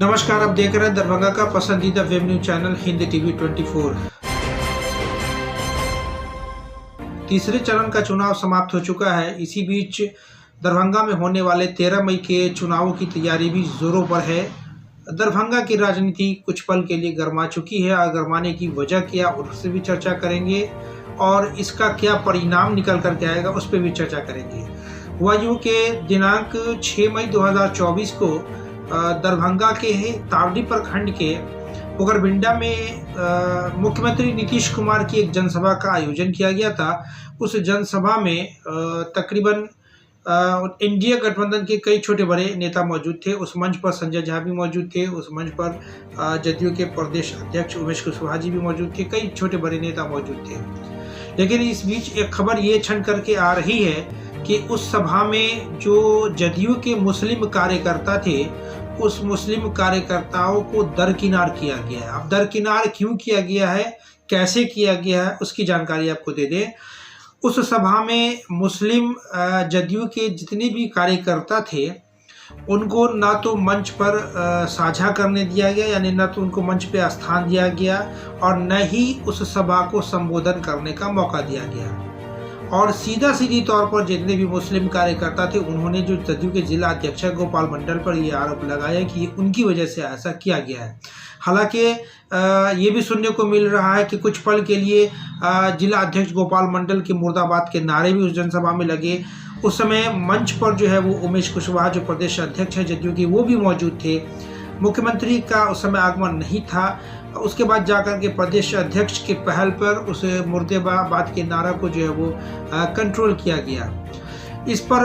नमस्कार, आप देख रहे हैं दरभंगा का पसंदीदा web news channel Hindi TV 24। तीसरे चरण का चुनाव समाप्त हो चुका है। इसी बीच दरभंगा में होने वाले 13 मई के चुनावों की तैयारी भी जोरों पर है। दरभंगा की राजनीति कुछ पल के लिए गर्मा चुकी है और गर्माने की वजह क्या, उससे भी चर्चा करेंगे और इसका क्या परिणाम निकल कर के आएगा उस पर भी चर्चा करेंगे। हुआ यूं के दिनांक 6 मई 2024 को दरभंगा के तारडी प्रखंड के पोखरबिंडा में मुख्यमंत्री नीतीश कुमार की एक जनसभा का आयोजन किया गया था। उस जनसभा में तकरीबन इंडिया गठबंधन के कई छोटे बड़े नेता मौजूद थे। उस मंच पर संजय झा भी मौजूद थे। उस मंच पर जदयू के प्रदेश अध्यक्ष उमेश कुशवाहा जी भी मौजूद थे। कई छोटे बड़े नेता मौजूद थे। लेकिन इस बीच एक खबर ये छन करके आ रही है कि उस सभा में जो जदयू के मुस्लिम कार्यकर्ता थे, उस मुस्लिम कार्यकर्ताओं को दरकिनार किया गया है। अब दरकिनार क्यों किया गया है, कैसे किया गया है, उसकी जानकारी आपको दे दें। उस सभा में मुस्लिम जदयू के जितने भी कार्यकर्ता थे उनको ना तो मंच पर साझा करने दिया गया, यानी ना तो उनको मंच पे स्थान दिया गया और न ही उस सभा को संबोधन करने का मौका दिया गया। और सीधी तौर पर जितने भी मुस्लिम कार्यकर्ता थे उन्होंने जो जदयू के जिला अध्यक्ष गोपाल मंडल पर ये आरोप लगाया कि उनकी वजह से ऐसा किया गया है। हालांकि ये भी सुनने को मिल रहा है कि कुछ पल के लिए जिला अध्यक्ष गोपाल मंडल के मुर्दाबाद के नारे भी उस जनसभा में लगे। उस समय मंच पर जो है वो उमेश कुशवाहा जो प्रदेश अध्यक्ष है जदयू के, वो भी मौजूद थे। मुख्यमंत्री का उस समय आगमन नहीं था। उसके बाद जाकर के प्रदेश अध्यक्ष के पहल पर उस मुर्दाबाद के नारा को जो है वो कंट्रोल किया गया। इस पर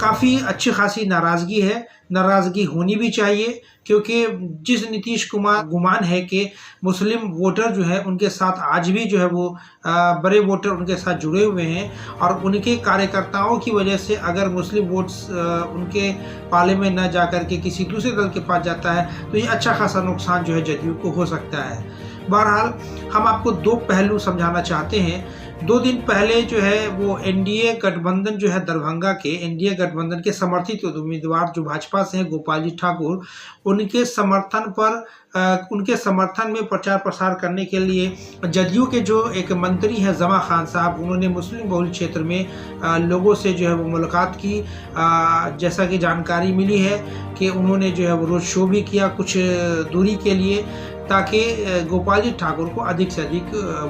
काफ़ी अच्छी खासी नाराज़गी है। नाराज़गी होनी भी चाहिए, क्योंकि जिस नीतीश कुमार गुमान है कि मुस्लिम वोटर जो है उनके साथ आज भी जो है वो बड़े वोटर उनके साथ जुड़े हुए हैं और उनके कार्यकर्ताओं की वजह से अगर मुस्लिम वोट्स उनके पाले में न जाकर के किसी दूसरे दल के पास जाता है तो ये अच्छा खासा नुकसान जो है जदयू को हो सकता है। बहरहाल हम आपको दो पहलू समझाना चाहते हैं। 2 दिन पहले जो है वो एनडीए गठबंधन जो है दरभंगा के एनडीए गठबंधन के समर्थित उम्मीदवार जो भाजपा से हैं गोपाल जी ठाकुर, उनके समर्थन में प्रचार प्रसार करने के लिए जदयू के जो एक मंत्री हैं जमा खान साहब, उन्होंने मुस्लिम बहुल क्षेत्र में लोगों से जो है वो मुलाकात की। जैसा कि जानकारी मिली है कि उन्होंने जो है वो रोड शो भी किया कुछ दूरी के लिए, ताकि गोपाल जी ठाकुर को अधिक से अधिक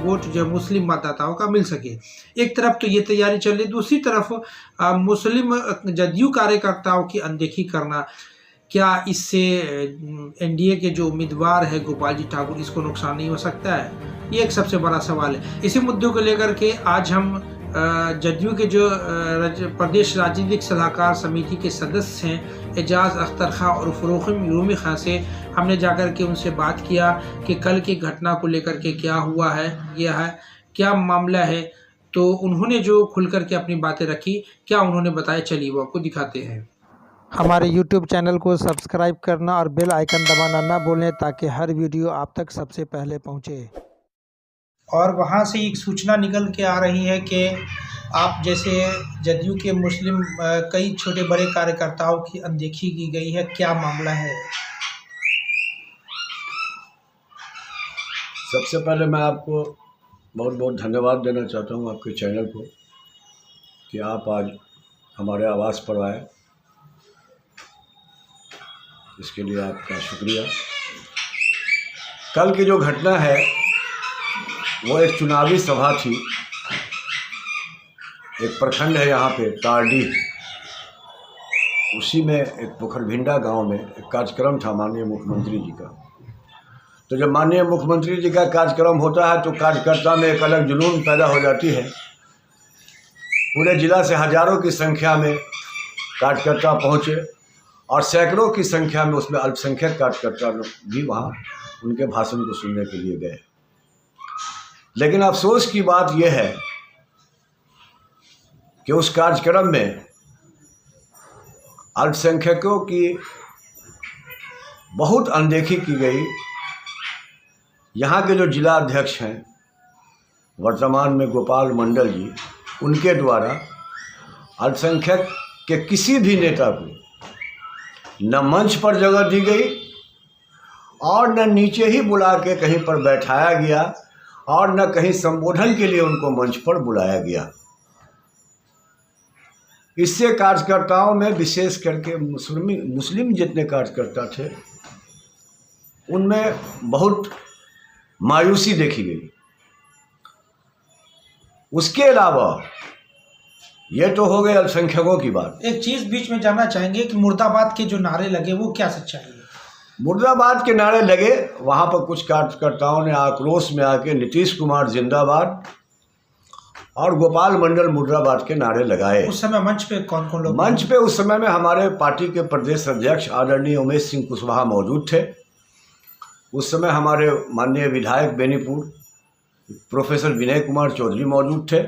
वोट जो मुस्लिम मतदाताओं का मिल सके। एक तरफ तो ये तैयारी चल रही, दूसरी तरफ मुस्लिम जदयू कार्यकर्ताओं की अनदेखी करना, क्या इससे एनडीए के जो उम्मीदवार है गोपाल जी ठाकुर, इसको नुकसान नहीं हो सकता है? ये एक सबसे बड़ा सवाल है। इसी मुद्दों को लेकर के आज हम जदयू के जो प्रदेश राजनीतिक सलाहकार समिति के सदस्य हैं एजाज अख्तर खां और फ़रोख़ रूमी खां से हमने जाकर के उनसे बात किया कि कल की घटना को लेकर के क्या हुआ है, यह है क्या मामला है। तो उन्होंने जो खुल कर के अपनी बातें रखी, क्या उन्होंने बताया, चलिए वो आपको दिखाते हैं। हमारे YouTube चैनल को सब्सक्राइब करना और बेल आइकन दबाना ना भूलें ताकि हर वीडियो आप तक सबसे पहले पहुंचे। और वहाँ से एक सूचना निकल के आ रही है कि आप जैसे जदयू के मुस्लिम कई छोटे बड़े कार्यकर्ताओं की अनदेखी की गई है, क्या मामला है? सबसे पहले मैं आपको बहुत बहुत धन्यवाद देना चाहता हूँ आपके चैनल को कि आप आज हमारे आवाज़ पर आए, इसके लिए आपका शुक्रिया। कल की जो घटना है वो एक चुनावी सभा थी। एक प्रखंड है यहाँ पे तारडी, उसी में एक पोखरबिंडा गांव में एक कार्यक्रम था माननीय मुख्यमंत्री जी का। तो जब माननीय मुख्यमंत्री जी का कार्यक्रम होता है तो कार्यकर्ता में एक अलग जुनून पैदा हो जाती है। पूरे जिला से हजारों की संख्या में कार्यकर्ता पहुँचे और सैकड़ों की संख्या में उसमें अल्पसंख्यक कार्यकर्ता भी वहाँ उनके भाषण को सुनने के लिए गए। लेकिन अफसोस की बात यह है कि उस कार्यक्रम में अल्पसंख्यकों की बहुत अनदेखी की गई। यहाँ के जो जिला अध्यक्ष हैं वर्तमान में गोपाल मंडल जी, उनके द्वारा अल्पसंख्यक के किसी भी नेता को न मंच पर जगह दी गई और न नीचे ही बुला के कहीं पर बैठाया गया और न कहीं संबोधन के लिए उनको मंच पर बुलाया गया। इससे कार्यकर्ताओं में विशेष करके मुस्लिम जितने कार्यकर्ता थे उनमें बहुत मायूसी देखी गई। उसके अलावा ये तो हो गए अल्पसंख्यकों की बात। एक चीज बीच में जानना चाहेंगे कि मुर्दाबाद के जो नारे लगे वो क्या सच्चाई है? मुर्दाबाद के नारे लगे, वहाँ पर कुछ कार्यकर्ताओं ने आक्रोश में आके नीतीश कुमार जिंदाबाद और गोपाल मंडल मुर्दाबाद के नारे लगाए। उस समय मंच पे कौन कौन लोग? मंच पे उस समय में हमारे पार्टी के प्रदेश अध्यक्ष आदरणीय उमेश सिंह कुशवाहा मौजूद थे। उस समय हमारे माननीय विधायक बेनीपुर प्रोफेसर विनय कुमार चौधरी मौजूद थे।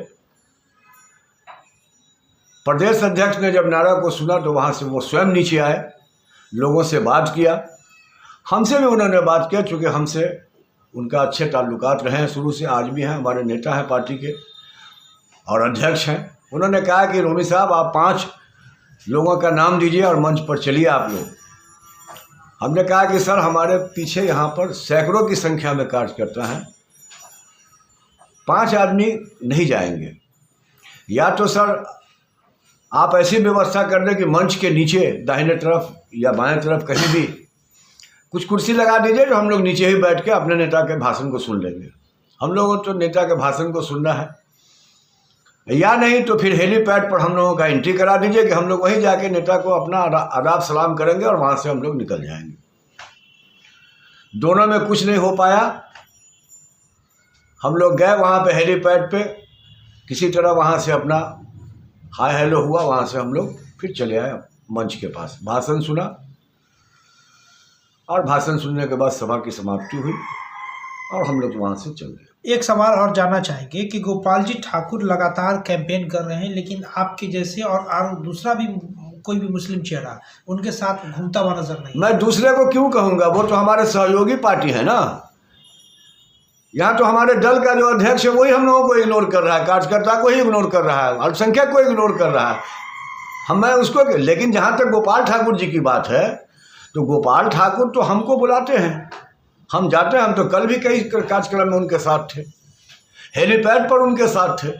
प्रदेश अध्यक्ष ने जब नारा को सुना तो वहाँ से वो स्वयं नीचे आए, लोगों से बात किया, हमसे भी उन्होंने बात किया, चूँकि हमसे उनका अच्छे ताल्लुकात रहे हैं शुरू से, आज भी हैं, हमारे नेता हैं पार्टी के और अध्यक्ष हैं। उन्होंने कहा कि रोमी साहब आप 5 लोगों का नाम दीजिए और मंच पर चलिए आप लोग। हमने कहा कि सर हमारे पीछे यहाँ पर सैकड़ों की संख्या में कार्यकर्ता हैं, 5 आदमी नहीं जाएंगे। या तो सर आप ऐसी व्यवस्था कर दें कि मंच के नीचे दाहिने तरफ या बाएं तरफ कहीं भी कुछ कुर्सी लगा दीजिए जो हम लोग नीचे ही बैठ के अपने नेता के भाषण को सुन लेंगे। हम लोगों को तो नेता के भाषण को सुनना है। या नहीं तो फिर हेलीपैड पर हम लोगों का एंट्री करा दीजिए कि हम लोग वहीं जाके नेता को अपना आदाब सलाम करेंगे और वहाँ से हम लोग निकल जाएंगे। दोनों में कुछ नहीं हो पाया। हम लोग गए वहाँ पे हेलीपैड पे, किसी तरह वहाँ से अपना हाय हेलो हुआ, वहाँ से हम लोग फिर चले आए मंच के पास, भाषण सुना और भाषण सुनने के बाद सभा की समाप्ति हुई और हम लोग वहाँ से चल गए। एक सवाल और जानना चाहेंगे कि गोपाल जी ठाकुर लगातार कैंपेन कर रहे हैं, लेकिन आपके जैसे और दूसरा भी कोई भी मुस्लिम चेहरा उनके साथ घूमता हुआ नजर नहीं। मैं दूसरे को क्यों कहूँगा, वो तो हमारे सहयोगी पार्टी है ना। यहाँ तो हमारे दल का जो अध्यक्ष है वही हम लोगों को इग्नोर कर रहा है, कार्यकर्ता को ही इग्नोर कर रहा है, अल्पसंख्यक को इग्नोर कर रहा है। मैं उसको, लेकिन जहाँ तक गोपाल ठाकुर जी की बात है तो गोपाल ठाकुर तो हमको बुलाते हैं, हम जाते हैं। हम तो कल भी कई कार्यक्रम में उनके साथ थे, हेलीपैड पर उनके साथ थे।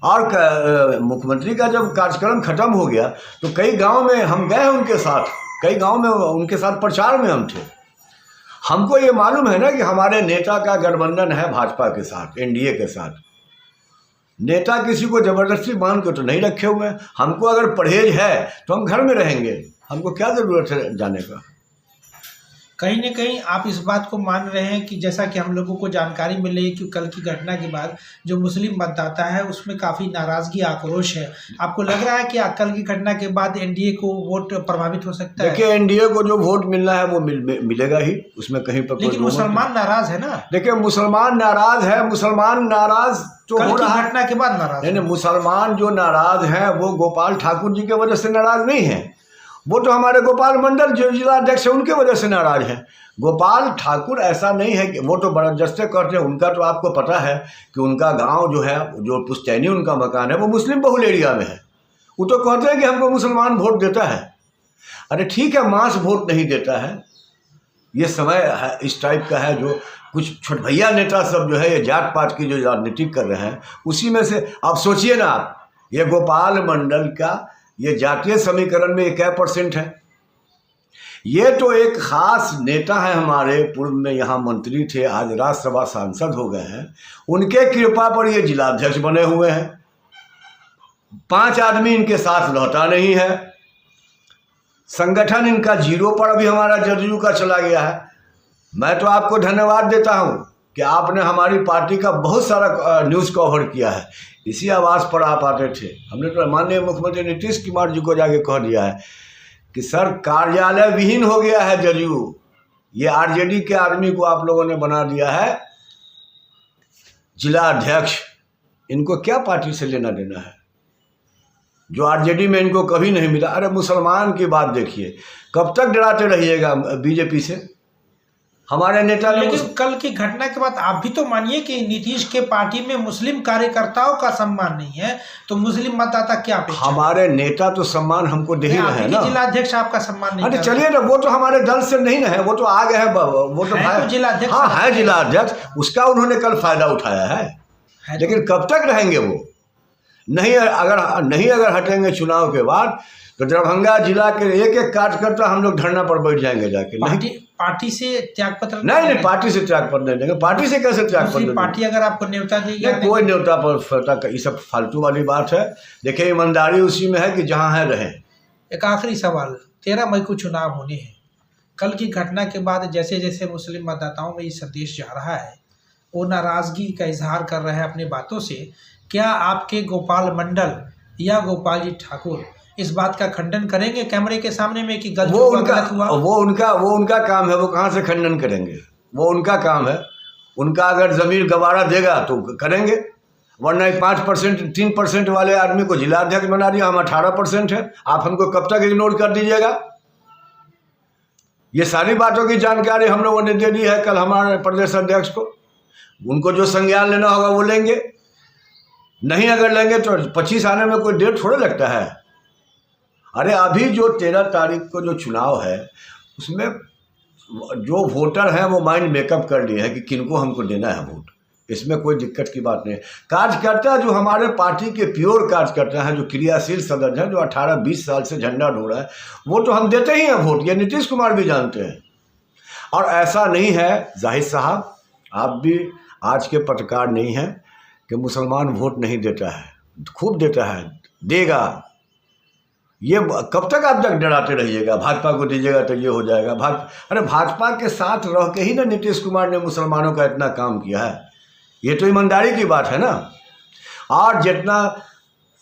और मुख्यमंत्री का जब कार्यक्रम खत्म हो गया तो कई गांव में हम गए उनके साथ, कई गांव में उनके साथ प्रचार में हम थे। हमको ये मालूम है ना कि हमारे नेता का गठबंधन है भाजपा के साथ, एनडीए के साथ। नेता किसी को जबरदस्ती बांध के तो नहीं रखे हुए हैं। हमको अगर परहेज है तो हम घर में रहेंगे, हमको क्या ज़रूरत है जाने का। कहीं न कहीं आप इस बात को मान रहे हैं कि जैसा कि हम लोगों को जानकारी मिली कि कल की घटना के बाद जो मुस्लिम मतदाता है उसमें काफ़ी नाराज़गी आक्रोश है। आपको लग रहा है कि कल की घटना के बाद एनडीए को वोट प्रभावित हो सकता है? देखिए, एनडीए को जो वोट मिलना है वो मिलेगा ही, उसमें कहीं पर। लेकिन मुसलमान नाराज़ है ना। देखिए, मुसलमान नाराज़ है, मुसलमान नाराज़ तो हो रहा है घटना के बाद नाराज़ नहीं। मुसलमान जो नाराज़ हैं वो गोपाल ठाकुर जी के वजह से नाराज़ नहीं है, वो तो हमारे गोपाल मंडल जो जिला अध्यक्ष है उनके वजह से नाराज है। गोपाल ठाकुर ऐसा नहीं है कि वो तो बर्जस्ते करते हैं। उनका तो आपको पता है कि उनका गांव जो है, जो पुश्तैनी उनका मकान है, वो मुस्लिम बहुल एरिया में है। वो तो कहते हैं कि हमको मुसलमान वोट देता है। अरे ठीक है, मास वोट नहीं देता है, ये समय है इस टाइप का है। जो कुछ छोट भैया नेता सब जो है ये जात पात की जो राजनीति कर रहे हैं, उसी में से आप सोचिए ना आप, ये गोपाल मंडल का ये जातीय समीकरण में 1% है। ये तो एक खास नेता है हमारे, पूर्व में यहाँ मंत्री थे, आज राज्यसभा सांसद हो गए हैं। उनके कृपा पर ये जिलाध्यक्ष बने हुए हैं। 5 आदमी इनके साथ लौटा नहीं है। संगठन इनका 0 पर अभी हमारा जदयू का चला गया है। मैं तो आपको धन्यवाद देता हूँ कि आपने हमारी पार्टी का बहुत सारा न्यूज़ कवर किया है। इसी आवाज़ पर आप आते थे। हमने तो माननीय मुख्यमंत्री नीतीश कुमार जी को जाके कह दिया है कि सर कार्यालय विहीन हो गया है जदयू। ये आरजेडी के आदमी को आप लोगों ने बना दिया है जिला अध्यक्ष। इनको क्या पार्टी से लेना देना है, जो आरजेडी में इनको कभी नहीं मिला। अरे मुसलमान की बात देखिए, कब तक डराते रहिएगा बीजेपी से। हमारे नेता ने लेकिन कल की घटना के बाद आप भी तो मानिए कि नीतीश के पार्टी में मुस्लिम कार्यकर्ताओं का सम्मान नहीं है, तो मुस्लिम मतदाता क्या अपेक्षा? हमारे नेता तो सम्मान हमको दे ही रहे हैं ना। जिला अध्यक्ष आपका सम्मान नहीं? अरे चलिए ना, वो तो हमारे दल से नहीं ना है, वो तो आ गए हैं, वो तो भाई जिला अध्यक्ष। हाँ है जिला अध्यक्ष, उसका उन्होंने कल फायदा उठाया है, लेकिन कब तक रहेंगे वो? नहीं अगर हटेंगे चुनाव के बाद तो दरभंगा जिला के एक एक कार्यकर्ता हम लोग धरना पर बैठ जाएंगे जाके। पार्टी से त्यागपत्र नहीं, पार्टी से त्यागपत्र नहीं देंगे। पार्टी से कैसे त्यागपत्र? पार्टी अगर आपको न्योता देगी? कोई न्योता पर, ये सब फालतू वाली बात है। देखिए ईमानदारी उसी में है कि जहाँ है रहें। एक आखिरी सवाल, 13 मई को चुनाव होने हैं। कल की घटना के बाद जैसे जैसे मुस्लिम मतदाताओं में ये संदेश जा रहा है, वो नाराजगी का इजहार कर रहे हैं अपनी बातों से, क्या आपके गोपाल मंडल या गोपाल जी ठाकुर इस बात का खंडन करेंगे कैमरे के सामने में कि गलत हुआ? वो उनका काम है, वो कहाँ से खंडन करेंगे? वो उनका काम है। उनका अगर ज़मीर गवारा देगा तो करेंगे, वरना 5% 3% वाले आदमी को जिला अध्यक्ष बना दिया। हम 18% है, आप हमको कब तक इग्नोर कर दीजिएगा? ये सारी बातों की जानकारी हम लोगों ने दे दी है कल हमारे प्रदेश अध्यक्ष को। उनको जो संज्ञान लेना होगा वो लेंगे, नहीं अगर लेंगे तो 25 आने में कोई डेट थोड़ा लगता है। अरे अभी जो 13 तारीख को जो चुनाव है, उसमें जो वोटर हैं वो माइंड मेकअप कर लिए हैं कि किनको हमको देना है वोट। इसमें कोई दिक्कत की बात नहीं है। कार्यकर्ता जो हमारे पार्टी के प्योर कार्यकर्ता हैं, जो क्रियाशील सदस्य हैं, जो 18-20 साल से झंडा ढो रहा है, वो तो हम देते ही हैं वोट। ये नीतीश कुमार भी जानते हैं। और ऐसा नहीं है जाहिद साहब, आप भी आज के पत्रकार नहीं हैं कि मुसलमान वोट नहीं देता है, खूब देता है, देगा। ये कब तक आप तक डराते रहिएगा? भाजपा को दीजिएगा तो ये हो जाएगा। अरे भाजपा के साथ रह के ही ना नीतीश कुमार ने मुसलमानों का इतना काम किया है। ये तो ईमानदारी की बात है ना। और जितना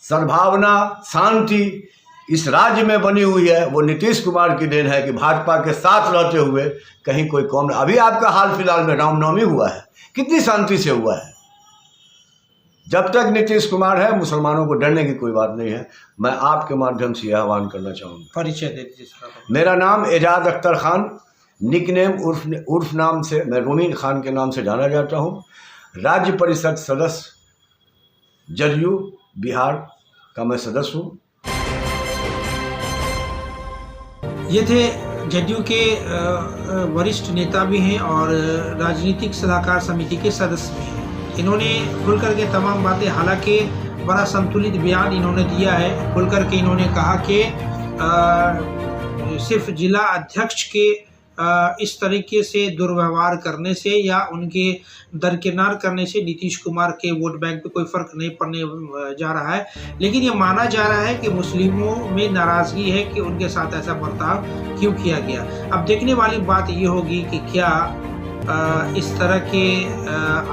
सद्भावना, शांति इस राज्य में बनी हुई है, वो नीतीश कुमार की देन है कि भाजपा के साथ रहते हुए कहीं कोई कौम। अभी आपका हाल फिलहाल में रामनवमी हुआ है, कितनी शांति से हुआ है। जब तक नीतीश कुमार है, मुसलमानों को डरने की कोई बात नहीं है। मैं आपके माध्यम से यह आह्वान करना चाहूँगा। परिचय दे दीजिए। मेरा नाम एजाज अख्तर खान, निकनेम उर्फ नाम से मैं रोमीन खान के नाम से जाना जाता हूँ। राज्य परिषद सदस्य जदयू बिहार का मैं सदस्य हूँ। ये थे जदयू के वरिष्ठ नेता भी हैं और राजनीतिक सलाहकार समिति के सदस्य भी हैं। इन्होंने खुल करके तमाम बातें, हालांकि बड़ा संतुलित बयान इन्होंने दिया है। खुल करके इन्होंने कहा कि सिर्फ जिला अध्यक्ष के इस तरीके से दुर्व्यवहार करने से या उनके दरकिनार करने से नीतीश कुमार के वोट बैंक पे कोई फ़र्क नहीं पड़ने जा रहा है, लेकिन ये माना जा रहा है कि मुस्लिमों में नाराज़गी है कि उनके साथ ऐसा बर्ताव क्यों किया गया। अब देखने वाली बात ये होगी कि क्या इस तरह के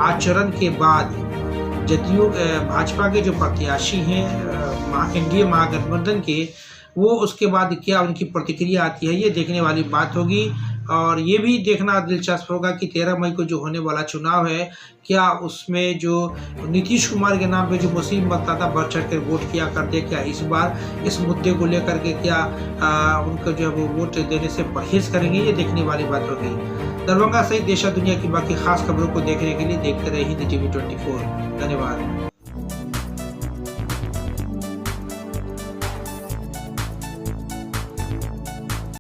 आचरण के बाद जदयू भाजपा के जो प्रत्याशी हैं एनडीए महागठबंधन के, वो उसके बाद क्या उनकी प्रतिक्रिया आती है, ये देखने वाली बात होगी। और ये भी देखना दिलचस्प होगा कि 13 मई को जो होने वाला चुनाव है, क्या उसमें जो नीतीश कुमार के नाम पे जो मुस्लिम मतदाता बढ़ चढ़ कर वोट किया करते, क्या इस बार इस मुद्दे को लेकर के क्या उनको जो वो वोट देने से परहेज करेंगे, ये देखने वाली बात होगी। दरभंगा सहित देश दुनिया की बाकी खास खबरों को देखने के लिए देखते रहिए हिंद TV 24। धन्यवाद।